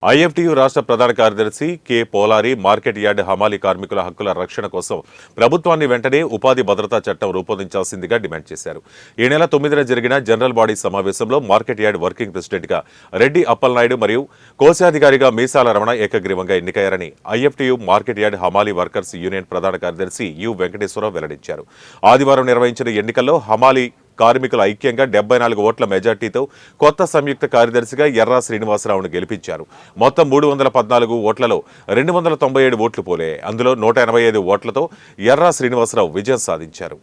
IFTU రాష్ట్ర ప్రధాన కార్యదర్శి కె పోలారి మార్కెట్ యార్డ్ హమాలీ కార్మికుల హక్కుల రక్షణ కోసం ప్రభుత్వాన్ని వెంటనే ఉపాధి భద్రతా చట్టం రూపొందించాల్సిందిగా డిమాండ్ చేశారు. ఈ నెల 9న జరిగిన జనరల్ బాడీ సమావేశంలో మార్కెట్ యార్డ్ వర్కింగ్ ప్రెసిడెంట్గా రెడ్డి అప్పలనాయుడు మరియు కోశాధికారిగా మీసాల రమణ ఏకగ్రీవంగా ఎన్నికయ్యారని ఐఎఫ్టీయూ మార్కెట్ యార్డ్ హమాలీ వర్కర్స్ యూనియన్ ప్రధాన కార్యదర్శి యు వెంకటేశ్వరరావు వెల్లడించారు. ఆదివారం నిర్వహించిన ఎన్నికల్లో హమాలీ కార్మికుల ఐక్యంగా 74 ఓట్ల మెజార్టీతో కొత్త సంయుక్త కార్యదర్శిగా ఎర్రా శ్రీనివాసరావును గెలిపించారు. మొత్తం 314 ఓట్లలో 297 ఓట్లు పోలే. అందులో 185 ఓట్లతో ఎర్రా శ్రీనివాసరావు విజయం సాధించారు.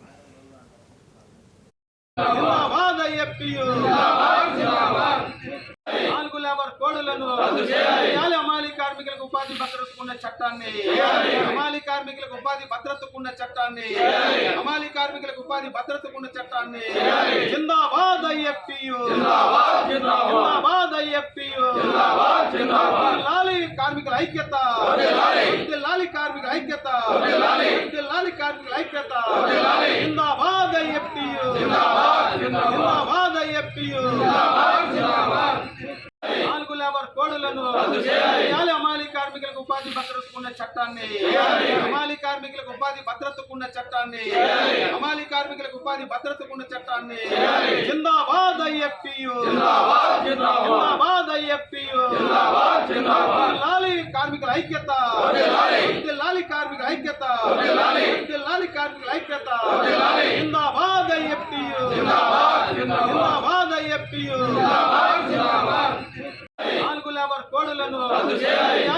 కార్మికులకు ఉపాధి భద్రతకున్న చట్టాన్ని హమాలీ కార్మికులకు ఉపాధి భద్రతకున్న చట్టాన్ని హమాలీ కార్మికులకు ఉపాధి భద్రతకున్న చట్టాన్ని జిందాబాద్ ఐఎఫ్టీయూ జిందాబాద్ ఐఎఫ్టీయూ లాలి కార్మికుల ఐక్యత లాలి కార్మికుల ఐక్యత లాలి కార్మికుల ఐక్యత జిందాబాద్ ఐఎఫ్టీయూ జిందాబాద్ ఐఎఫ్టీయూ హమాలీ కార్మికులకు ఉపాధి భద్రతకున్న చట్టాన్ని హమాలీ కార్మికులకు ఉపాధి భద్రతకున్న చట్టాన్ని హమాలీ కార్మికులకు ఉపాధి భద్రతకున్న చట్టాన్ని జిందాబాద్ ఐఎఫ్టీయూ జిందాబాద్ ఐఎఫ్టీయూ లాలి కార్మికుల ఐక్యత లాలి కార్మికుల ఐక్యత లాలి కార్మికుల ఐక్యత జిందాబాద్ ఐఎఫ్టీయూ జిందాబాద్ ఐఎఫ్టీయూ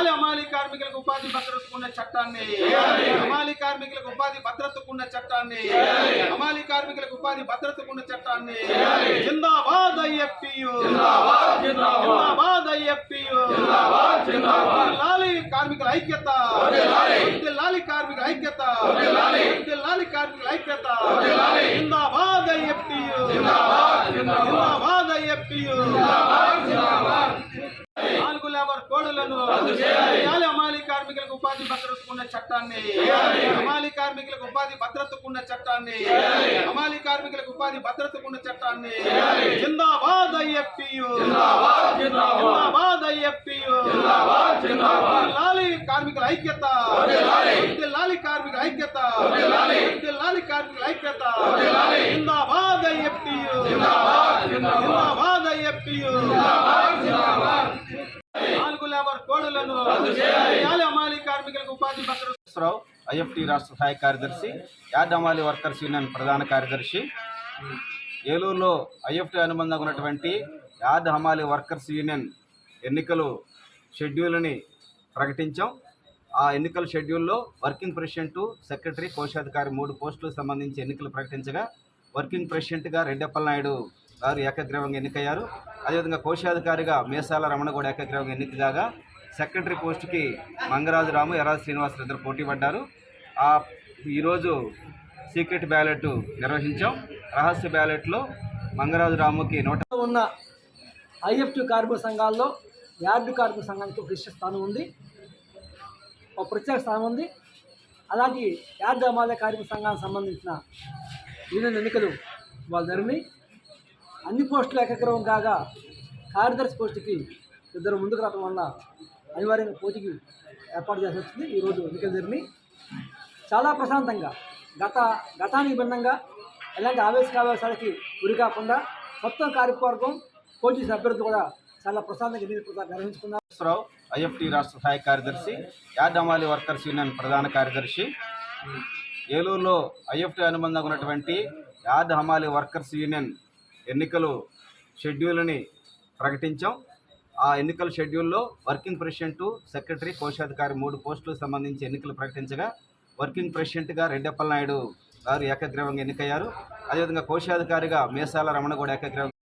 హమాలీ కార్మికులకు ఉపాధి భద్రతకున్న చట్టాన్ని హమాలీ కార్మికులకు ఉపాధి భద్రతకున్న చట్టాన్ని హమాలీ కార్మికులకు ఉపాధి భద్రతకున్న చట్టాన్ని జిందాబాద్ ఐఎఫ్టీయూ జిందాబాద్ ఐఎఫ్టీయూ లాలి కార్మికుల ఐక్యత లాలి కార్మికుల ఐక్యత లాలి కార్మికుల ఐక్యత జిందాబాద్ ఐఎఫ్టీయూ జిందాబాద్ ఐఎఫ్టీయూ హమాలీ కార్మికులకు ఉపాధి భద్రతకున్న చట్టాన్ని హమాలీ కార్మికులకు ఉపాధి భద్రతకున్న చట్టాన్ని హమాలీ కార్మికులకు ఉపాధి భద్రతకున్న చట్టాన్ని జిందాబాద్ ఐఎఫ్టీయూ జిందాబాద్ ఐఎఫ్టీయూ లాలి కార్మికుల ఐక్యత లాలి కార్మికుల ఐక్యత లాలి కార్మికుల ఐక్యత జిందాబాద్ ఐఎఫ్టీయూ జిందాబాద్ ఐఎఫ్టీయూ హమాలీ కార్మికులకు ఉపాధి భద్రతరావు ఐఎఫ్టీ రాష్ట్ర సహాయ కార్యదర్శి యార్డ్ హమాలీ వర్కర్స్ యూనియన్ ప్రధాన కార్యదర్శి. ఏలూరులో ఐఎఫ్టీ అనుబంధంగా ఉన్నటువంటి యార్డ్ హమాలీ వర్కర్స్ యూనియన్ ఎన్నికలు షెడ్యూల్ని ప్రకటించాం. ఆ ఎన్నికల షెడ్యూల్లో వర్కింగ్ ప్రెసిడెంట్, సెక్రటరీ, కోశాధికారి 3 పోస్టులకు సంబంధించి ఎన్నికలు ప్రకటించగా వర్కింగ్ ప్రెసిడెంట్గా రెడ్డి అప్పలనాయుడు గారు ఏకగ్రీవంగా ఎన్నికయ్యారు. అదేవిధంగా కోశాధికారిగా మీసాల రమణ కూడా ఏకగ్రీవంగా ఎన్నిక కాగా సెక్రటరీ పోస్టుకి మంగరాజు రాము, ఎర్రా శ్రీనివాసరావు ఇద్దరు పోటీ పడ్డారు. ఈరోజు సీక్రెట్ బ్యాలెట్ నిర్వహించాం. రహస్య బ్యాలెట్లో మంగరాజు రాముకి ఉన్న ఐఎఫ్టీ కార్మిక సంఘాల్లో యార్డు కార్మిక సంఘానికి ఒక విశిష్ట స్థానం ఉంది, ఒక ప్రత్యేక స్థానం ఉంది. అలాగే యార్డు హమాలీ కార్మిక సంఘానికి సంబంధించిన యూనియన్ ఎన్నికలు వాళ్ళు జరిగినాయి. అన్ని పోస్టులు ఏకగ్రీవం కాగా కార్యదర్శి పోస్టుకి 2 ముందుకు రావడం వల్ల అనివార్యంగా పోటీకి ఏర్పాటు చేసి వచ్చింది. ఈరోజు ఎన్నికలు జరిగినాయి. చాలా ప్రశాంతంగా గతానికి భిన్నంగా ఎలాంటి ఆవేశాలకి గురి కాకుండా మొత్తం కార్యవర్గం పోటీ అభ్యర్థులు కూడా చాలా ప్రశాంతంగా ఎన్నికలు నిర్వహించుకున్నారు. ఐఎఫ్టీ రాష్ట్ర సహాయ కార్యదర్శి యార్డ్ హమాలీ వర్కర్స్ యూనియన్ ప్రధాన కార్యదర్శి. ఏలూరులో ఐఎఫ్టీ అనుబంధంగా ఉన్నటువంటి యార్డ్ హమాలీ వర్కర్స్ యూనియన్ ఎన్నికలు షెడ్యూల్ని ప్రకటించాం. ఆ ఎన్నికల షెడ్యూల్లో వర్కింగ్ ప్రెసిడెంట్, సెక్రటరీ, కోశాధికారి 3 పోస్టులకు సంబంధించి ఎన్నికలు ప్రకటించగా వర్కింగ్ ప్రెసిడెంట్గా రెడ్డి అప్పలనాయుడు గారు ఏకగ్రీవంగా ఎన్నికయ్యారు. అదేవిధంగా కోశాధికారిగా మీసాల రమణ కూడా ఏకగ్రీవంగా